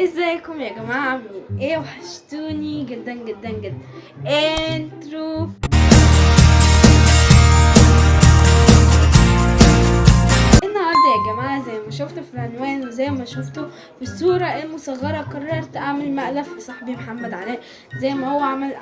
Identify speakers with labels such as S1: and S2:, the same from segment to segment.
S1: ازيكم يا جماعة عاملين ايه؟ وحشتوني جدا جدا جدا. انترو. النهارده يا جماعة زي ما شفتوا في العنوان وزي ما شفتوا في الصورة المصغرة، قررت اعمل مقلب في صاحبي محمد علاء زي ما هو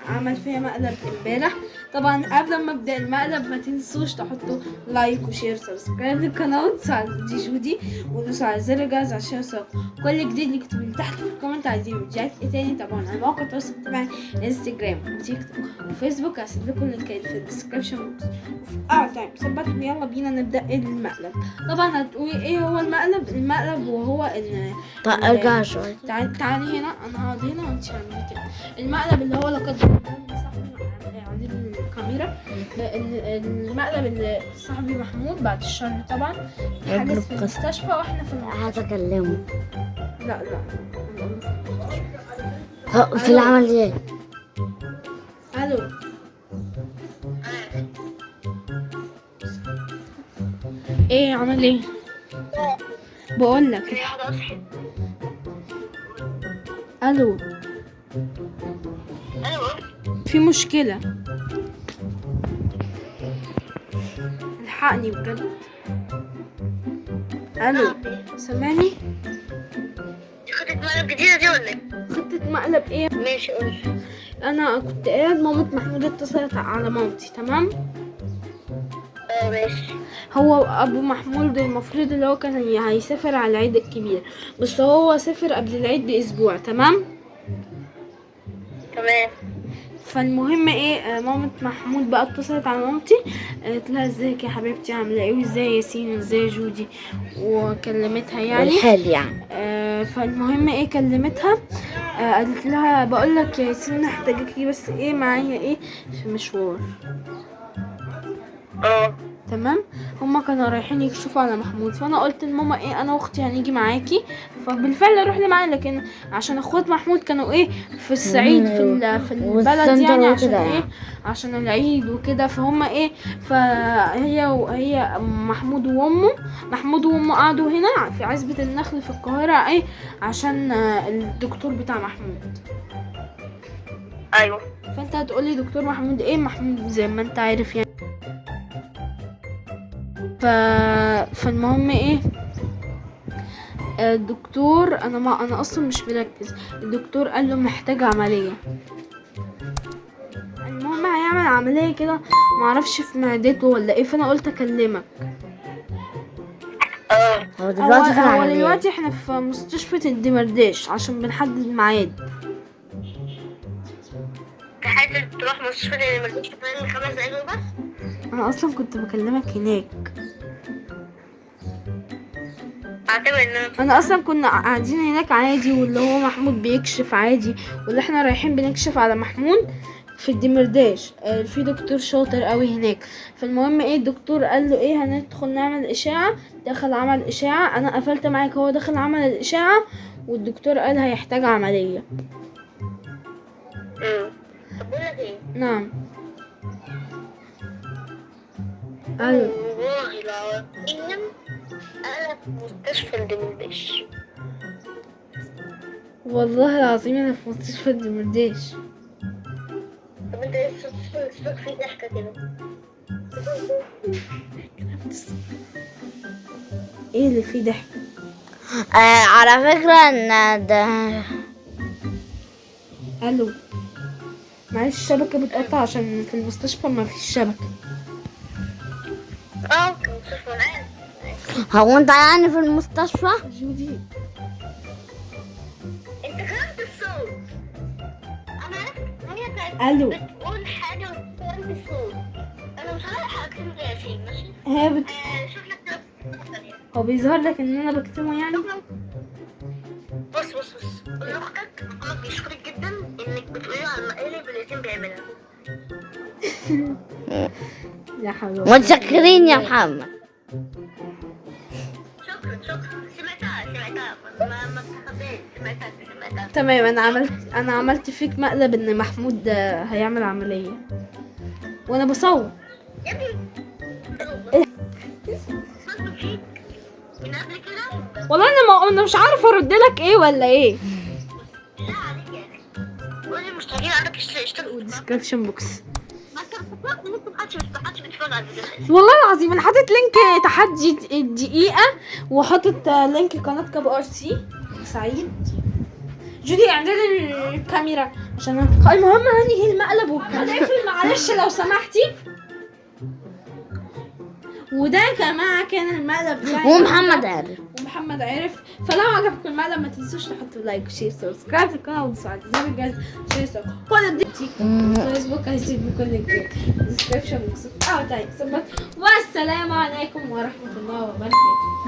S1: عمل فيها مقلب امبارح. طبعا قبل ما ابدا المقلب ما تنسوش تحطوا لايك وشير سبسكرايب للقناة وتدوسوا على دي جودي ودوسوا على زر الجرس عشان يوصلكم كل جديد. نكتبوا من تحت في الكومنت عايزين فيديوهات ايه تاني. طبعا على مواقع التواصل الاجتماعي انستجرام وتيك توك وفيسبوك، هسيب لكم اللينكات في الديسكربشن بوكس وفي تايم ثبت. ويلا بينا نبدا المقلب. طبعا هتقولي ايه هو المقلب وهو ان
S2: ارجع شوية.
S1: تعالي هنا، انا هقعد هنا وانت اعملي كده. المقلب اللي هو لقد صاحبي عندي الكاميرا، المقلب اللي صاحبي محمود بعد الشر طبعا حاجز في المستشفى واحنا في
S2: عايزة اكلمه.
S1: لا
S2: في العمل ايه؟
S1: الو ايه عمل ايه؟ بقول لك الو في مشكلة، الحقني بجد. الو سامعني؟
S3: دي خطة مقلب جديدة دي ولا ايه؟
S1: خطة مقلب ايه؟
S3: ماشي قولي.
S1: انا كنت قاعد، مامة محمود اتصلت على مامتي، تمام؟
S3: ماشي.
S1: هو ابو محمود المفروض اللي هو كان هيسافر على العيد الكبير، بس هو سافر قبل العيد باسبوع، تمام؟
S3: تمام.
S1: فالمهم ايه، مامة محمود بقى اتصلت على مامتي، قالت لها ازيك يا حبيبتي عامله ايه، وازاي ياسين وازاي جودي، وكلمتها يعني
S2: والحال يعني.
S1: فالمهم ايه كلمتها، قالت لها بقول لك يا ياسين محتاجاكي بس ايه معايا ايه في مشوار. تمام. هما كانوا رايحين يكشفوا على محمود، فانا قلت لماما ايه انا واختي هنيجي معاكي، فبالفعل رحنا معاه. لكن عشان اخوات محمود كانوا ايه في الصعيد في البلد يعني، عشان ايه عشان العيد وكده. فهم ايه وهي محمود وامه قعدوا هنا في عزبة النخل في القاهرة ايه عشان الدكتور بتاع محمود.
S3: ايوه.
S1: فانت هتقولي دكتور محمود ايه؟ محمود زي ما انت عارف يعني. فالمهم ايه، الدكتور انا اصلا مش مركز. الدكتور قال له محتاج عمليه. المهم هيعمل عمليه كده، معرفش في معدته ولا ايه، فانا قلت اكلمك.
S2: هو دلوقتي في
S1: هو
S2: العملية.
S1: دلوقتي احنا في مستشفى الدمرداش عشان بنحدد الميعاد.
S3: في حاجة تروح مستشفى اللي ملكش كمان 5 دقايق بس؟
S1: انا اصلا كنت بكلمك هناك.
S3: اعتبر ان
S1: انا اصلا كنا قاعدين هناك عادي، واللي هو محمود بيكشف عادي، واللي احنا رايحين بنكشف على محمود في الدمرداش. في دكتور شاطر قوي هناك. فالمهم ايه الدكتور قال له ايه هندخل نعمل اشاعة. دخل عمل اشاعة، انا قفلت معاك، هو دخل عمل الاشاعة والدكتور قال هيحتاج عملية.
S3: طب بقول لك ايه؟
S1: نعم. الو
S3: والله العظيم انا في مستشفى الدمرداش.
S1: والله العظيم انا في مستشفى الدمرداش.
S3: طب انت ايه الصوت فيه ضحكة كده؟
S1: ايه اللي فيه ضحك؟
S2: على فكرة ان ده
S1: الو معلش الشبكة بتقطع عشان في المستشفى ما فيش شبكة.
S3: في مستشفى العين.
S2: هو انت يعني في المستشفى؟
S1: جودي
S3: انت كلمت الصوت. انا عرفت هي كانت
S1: الو
S3: بتقول حاجة بس كلمت الصوت. انا مش هلحق اكتب ياسين ماشي؟
S1: هي
S3: شوف لك كده.
S1: هو بيظهر لك ان انا بكتمه يعني.
S3: بص قول لاختك محمد بيشكرك جدا انك بتقولي على المقالب اللي ياسين بيعملها.
S1: يا حبيبي
S2: متشكرين يا محمد.
S3: شكرا. سمعتها ما تخبيش. سمعتها.
S1: تمام. انا عملت فيك مقلب ان محمود هيعمل عملية وانا بصور.
S3: يا ابني صدق فيك من قبل كده.
S1: والله انا مش عارفه ارد لك ايه ولا ايه.
S3: اكيد عندك اشترك
S1: وديسكربشن بوكس.
S3: ما انت محدش بيتفرج على الفيديوهات.
S1: والله العظيم انا حاطط لينك تحدي الدقيقة، وحاطط لينك قناة كاب ار سي سعيد. جودي اعملي لي الكاميرا عشان المهم هنهي المقلب وهنقفل معلش لو سمحتي. وده يا جماعة كان المقلب بتاعي
S2: ومحمد عارف.
S1: ومحمد عرف. فلو عجبكم المقلب ما تنسوش تحطوا لايك وشير سبسكرايب للقناة وتفعلوا زر الجرس عشان كل تيك توك فيسبوك هيسيب كل الديسكربشن بوكس. والسلام عليكم ورحمة الله وبركاته.